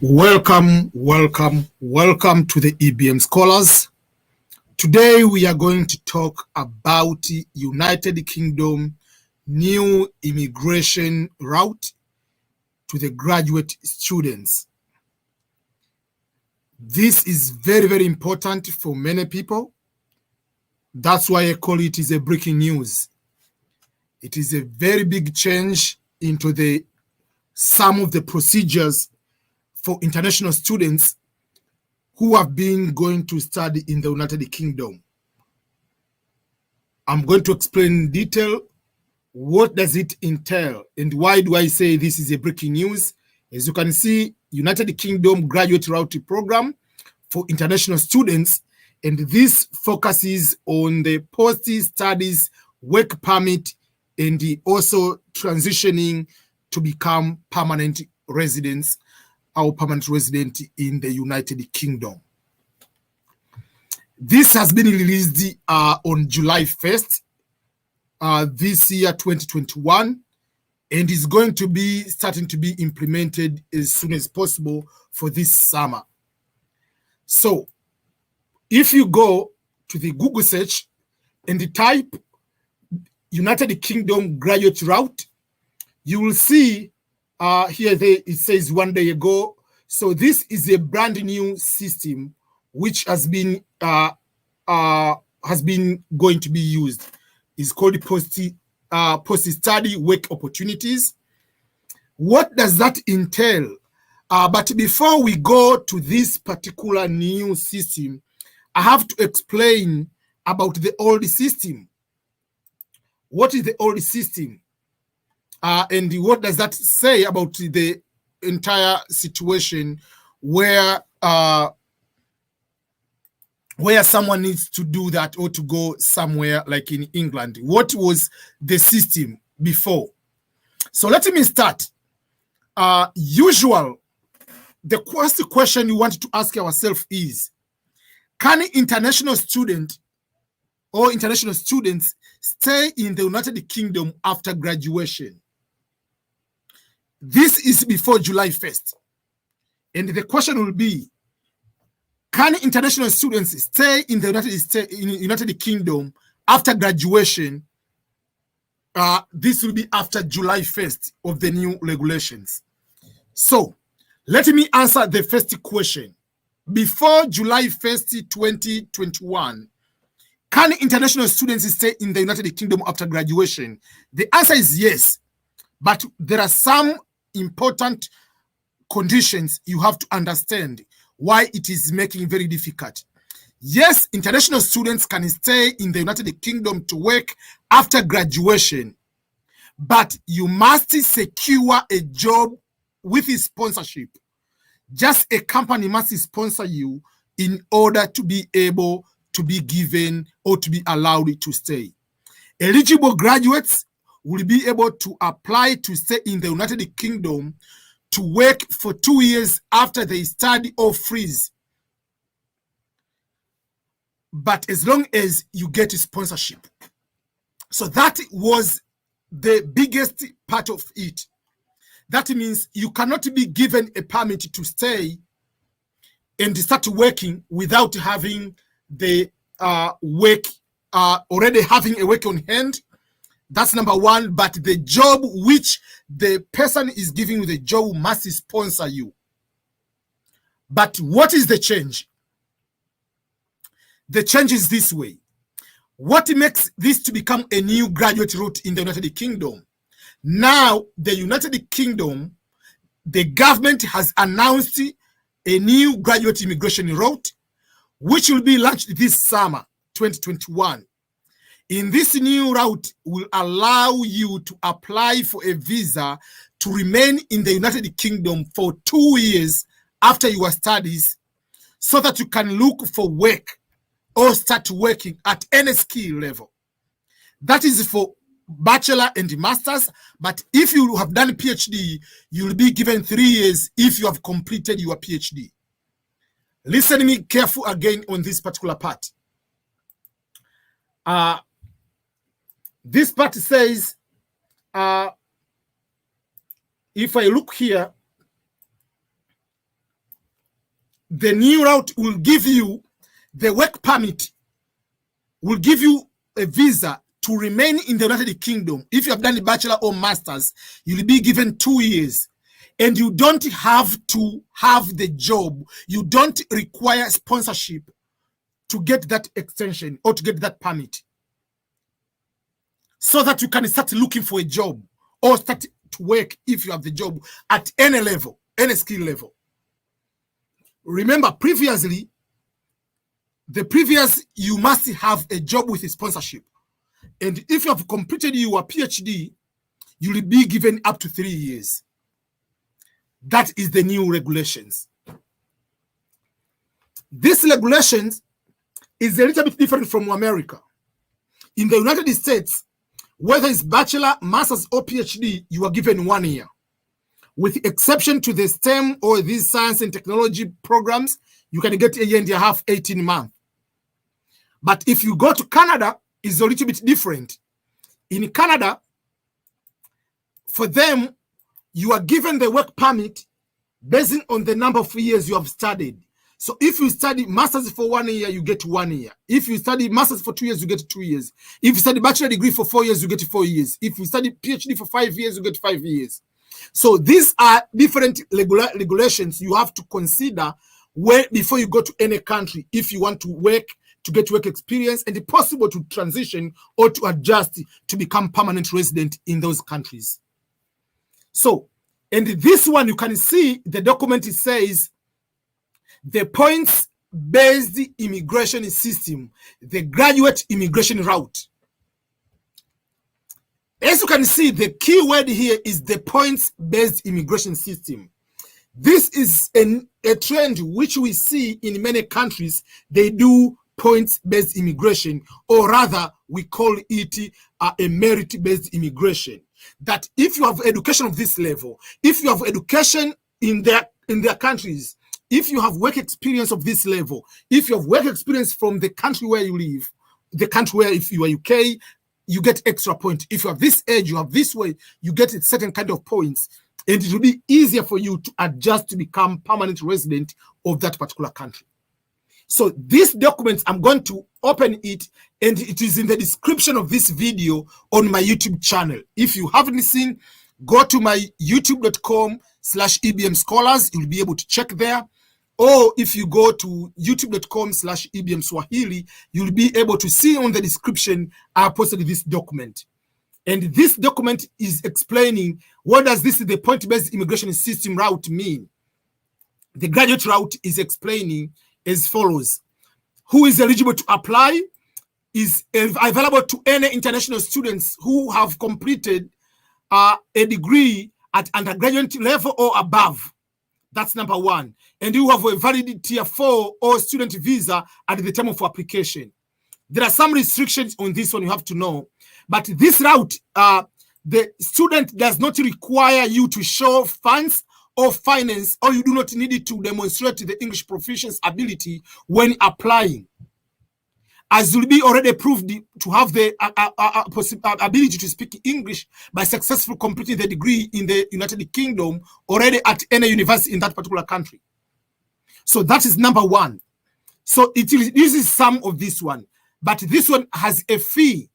Welcome to the EBM Scholars. Today we are going to talk about United Kingdom new immigration route to the graduate students. This is very, very important for many people. That's why I call it is a breaking news. It is a very big change into some of the procedures for international students who have been going to study in the United Kingdom. I'm going to explain in detail what does it entail and why do I say this is a breaking news. As you can see, United Kingdom Graduate Route Program for international students, and this focuses on the post-studies work permit and also transitioning to become permanent residents or permanent resident in the United Kingdom. This has been released on July 1st, this year, 2021, and is going to be starting to be implemented as soon as possible for this summer. So if you go to the Google search and type United Kingdom graduate route, you will see here it says 1 day ago. So this is a brand new system which has been going to be used. It's called post-study work opportunities. What does that entail? But before we go to this particular new system, I have to explain about the old system. What is the old system? And what does that say about the entire situation where someone needs to do that or to go somewhere like in England? What was the system before? So let me start. The first question you want to ask yourself is, can international student or international students stay in the United Kingdom after graduation? This is before July 1st. And the question will be, can international students stay in the United Kingdom after graduation? This will be after July 1st of the new regulations. So let me answer the first question. Before July 1st, 2021, can international students stay in the United Kingdom after graduation? The answer is yes, but there are some important conditions you have to understand why it is making very difficult. Yes, international students can stay in the United Kingdom to work after graduation, but you must secure a job with a sponsorship. Just a company must sponsor you in order to be able to be given or to be allowed to stay. Eligible graduates will be able to apply to stay in the United Kingdom to work for 2 years after they study or freeze. But as long as you get a sponsorship. So that was the biggest part of it. That means you cannot be given a permit to stay and start working without having the work, already having a work on hand. That's number one. But the job which the person is giving you the job must sponsor you. But what is the change? The change is this way. What makes this to become a new graduate route in the United Kingdom? Now, the United Kingdom, the government has announced a new graduate immigration route, which will be launched this summer, 2021. In this new route will allow you to apply for a visa to remain in the United Kingdom for 2 years after your studies so that you can look for work or start working at any skill level. That is for bachelor and masters, but if you have done PhD, you will be given 3 years if you have completed your PhD. Listen to me careful again on this particular part. This part says, if I look here, the new route will give you the work permit, will give you a visa to remain in the United Kingdom. If you have done a bachelor or master's, you'll be given 2 years. And you don't have to have the job. You don't require sponsorship to get that extension or to get that permit, so that you can start looking for a job or start to work if you have the job at any level, any skill level. Remember, previously, you must have a job with a sponsorship. And if you have completed your PhD, you will be given up to 3 years. That is the new regulations. This regulations is a little bit different from America. In the United States, whether it's bachelor, master's, or PhD, you are given 1 year. With exception to the STEM or these science and technology programs, you can get a year and a half, 18 months. But if you go to Canada, it's a little bit different. In Canada, for them, you are given the work permit based on the number of years you have studied. So if you study master's for 1 year, you get 1 year. If you study master's for 2 years, you get 2 years. If you study bachelor degree for 4 years, you get 4 years. If you study PhD for 5 years, you get 5 years. So these are different regulations you have to consider before you go to any country, if you want to work, to get work experience, and it's possible to transition or to adjust to become permanent resident in those countries. So, and this one, you can see the document, it says the points-based immigration system, the graduate immigration route. As you can see, the key word here is the points-based immigration system. This is a trend which we see in many countries. They do points-based immigration, or rather, we call it a merit-based immigration. That if you have education of this level, if you have education in their countries, if you have work experience of this level, if you have work experience from the country where you live, the country where, if you are UK, you get extra points. If you have this age, you have this way, you get a certain kind of points, and it will be easier for you to adjust to become permanent resident of that particular country. So this document, I'm going to open it, and it is in the description of this video on my YouTube channel. If you haven't seen, go to my youtube.com/EBM Scholars. You'll be able to check there. Or if you go to youtube.com/EBM Swahili, you'll be able to see on the description, I posted this document. And this document is explaining what does the point-based immigration system route mean. The graduate route is explaining as follows. Who is eligible to apply is available to any international students who have completed a degree at undergraduate level or above. That's number one. And you have a valid tier 4 or student visa at the time of application. There are some restrictions on this one you have to know. But this route, the student does not require you to show funds or finance, or you do not need it to demonstrate the English proficiency ability when applying, as will be already proved to have the ability to speak English by successfully completing the degree in the United Kingdom already at any university in that particular country. So that is number one. So this is some of this one, but this one has a fee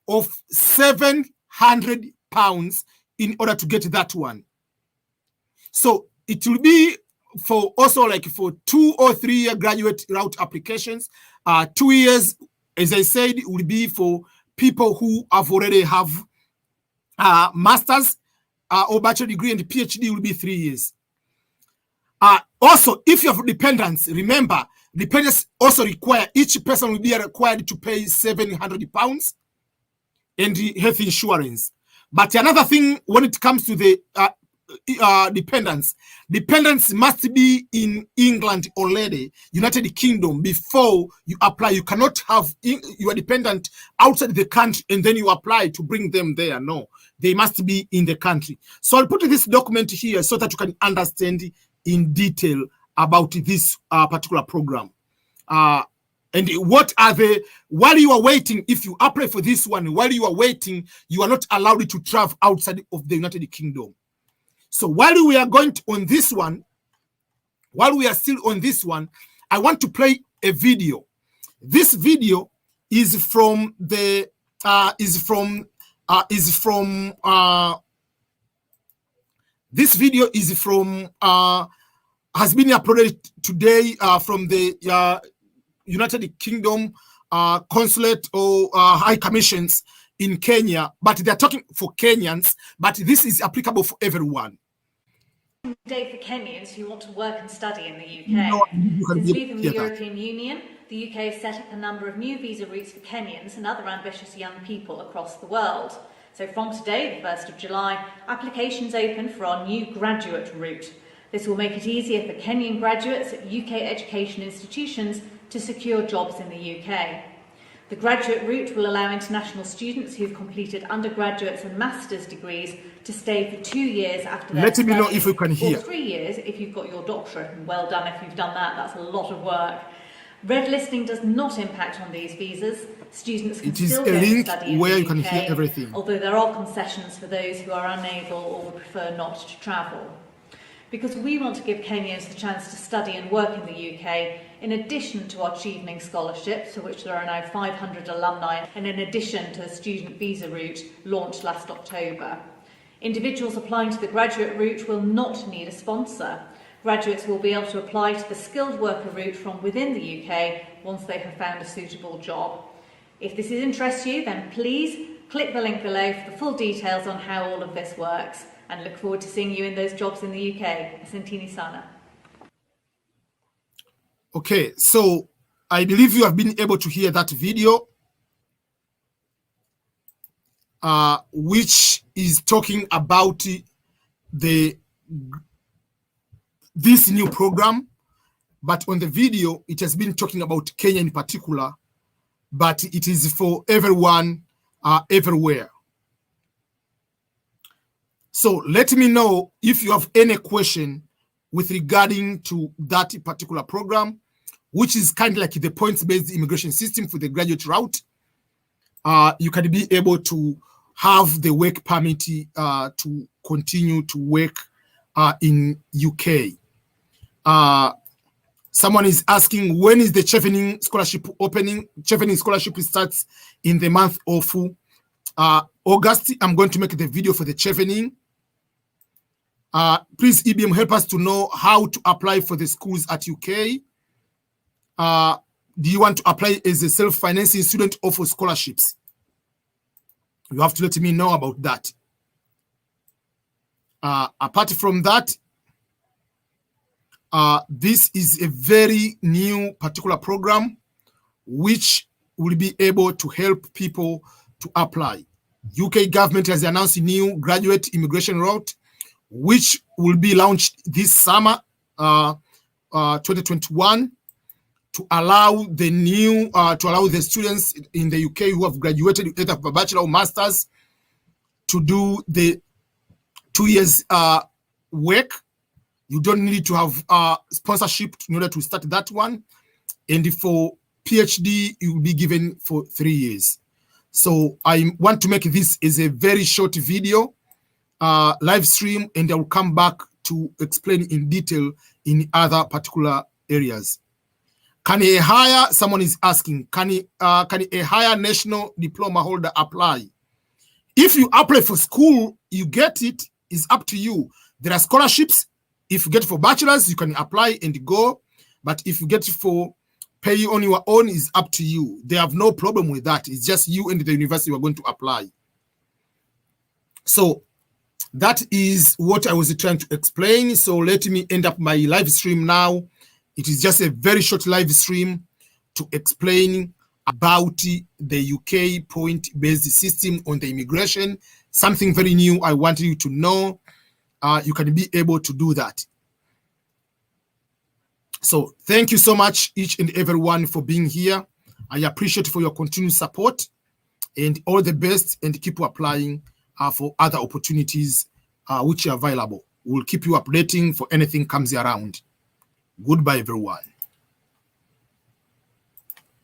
of £700 in order to get that one. So it will be for also like for 2 or 3 year graduate route applications. 2 years, as I said, will be for people who have already have master's or bachelor degree, and the PhD will be 3 years. Also, if you have dependents, remember, dependents also require, each person will be required to pay £700 and the health insurance. But another thing, when it comes to the dependents must be in England already, United Kingdom, before you apply. You cannot have your dependent outside the country and then you apply to bring them there. No, they must be in the country. So I'll put this document here so that you can understand in detail about this particular program. And what are while you are waiting, if you apply for this one, while you are waiting, you are not allowed to travel outside of the United Kingdom. So while we are going on this one, while we are still on this one, I want to play a video. This video is from the this video is from has been uploaded today from the United Kingdom consulate or high commissions in Kenya, but they're talking for Kenyans, but this is applicable for everyone. Day for Kenyans who want to work and study in the UK. Since leaving the European Union, the UK has set up a number of new visa routes for Kenyans and other ambitious young people across the world. So from today, the 1st of July, applications open for our new graduate route. This will make it easier for Kenyan graduates at UK education institutions to secure jobs in the UK. The graduate route will allow international students who've completed undergraduates and master's degrees to stay for 2 years after their studies. Let me know if you can hear. Or 3 years if you've got your doctorate, and well done if you've done that, that's a lot of work. Red listing does not impact on these visas. Students can still go and study in where the you can UK, hear everything. Although there are concessions for those who are unable or would prefer not to travel. Because we want to give Kenyans the chance to study and work in the UK, in addition to our Chevening scholarships, for which there are now 500 alumni, and in addition to the student visa route launched last October. Individuals applying to the graduate route will not need a sponsor. Graduates will be able to apply to the skilled worker route from within the UK once they have found a suitable job. If this interests you, then please click the link below for the full details on how all of this works, and look forward to seeing you in those jobs in the UK. Asanteni sana. Okay, so I believe you have been able to hear that video, which is talking about this new program, but on the video it has been talking about Kenya in particular, but it is for everyone, everywhere. So let me know if you have any question with regarding to that particular program, which is kind of like the points-based immigration system for the graduate route. You can be able to have the work permit to continue to work in UK. Someone is asking, when is the Chevening scholarship opening? Chevening scholarship starts in the month of August. I'm going to make the video for the Chevening. Please, EBM, help us to know how to apply for the schools at UK. Do you want to apply as a self-financing student or for scholarships? You have to let me know about that. Apart from that, this is a very new particular program which will be able to help people to apply. UK government has announced a new graduate immigration route, which will be launched this summer, 2021, to allow the new the students in the UK who have graduated either for bachelor or masters to do the 2 years work. You don't need to have sponsorship in order to start that one. And for PhD, you will be given for 3 years. So I want to make this as a very short video, live stream, and I will come back to explain in detail in other particular areas. Can a higher, someone is asking, can a higher national diploma holder apply? If you apply for school, you get it, it's up to you. There are scholarships. If you get for bachelor's, you can apply and go. But if you get for pay on your own, it's up to you. They have no problem with that. It's just you and the university who are going to apply. So that is what I was trying to explain. So let me end up my live stream now. It is just a very short live stream to explain about the UK point-based system on the immigration. Something very new I want you to know. You can be able to do that. So thank you so much, each and everyone, for being here. I appreciate for your continued support, and all the best, and keep applying for other opportunities which are available. We'll keep you updating for anything comes around. Goodbye, everyone.